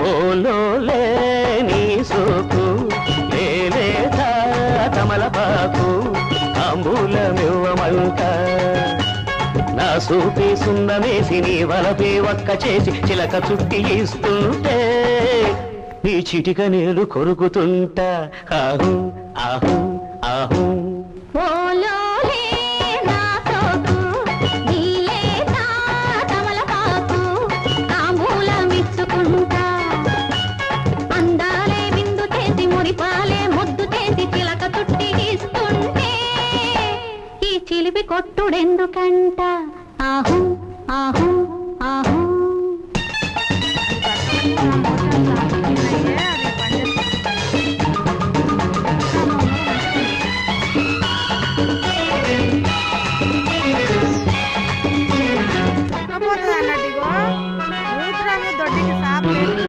ఓలోలే నీ సోకు లేలేదా తమలపాకు తాంబూలమివ్వమంట నా సూపి సున్నమేసి నీ వలపే ఒక్క చేసి చిలక చుట్టి ఇస్తుంటే నీ చిటిక నేను కొరుకుతుంటా ఆహు ఆహు ఆహు అందాలే బిందు చేసి మురిపాలే ముద్దు చేసి చిలక చుట్టి ఇస్తుంటే ఈ చిలిపి కొట్టుడెందుకంట ఆహు ఆహు ఆహు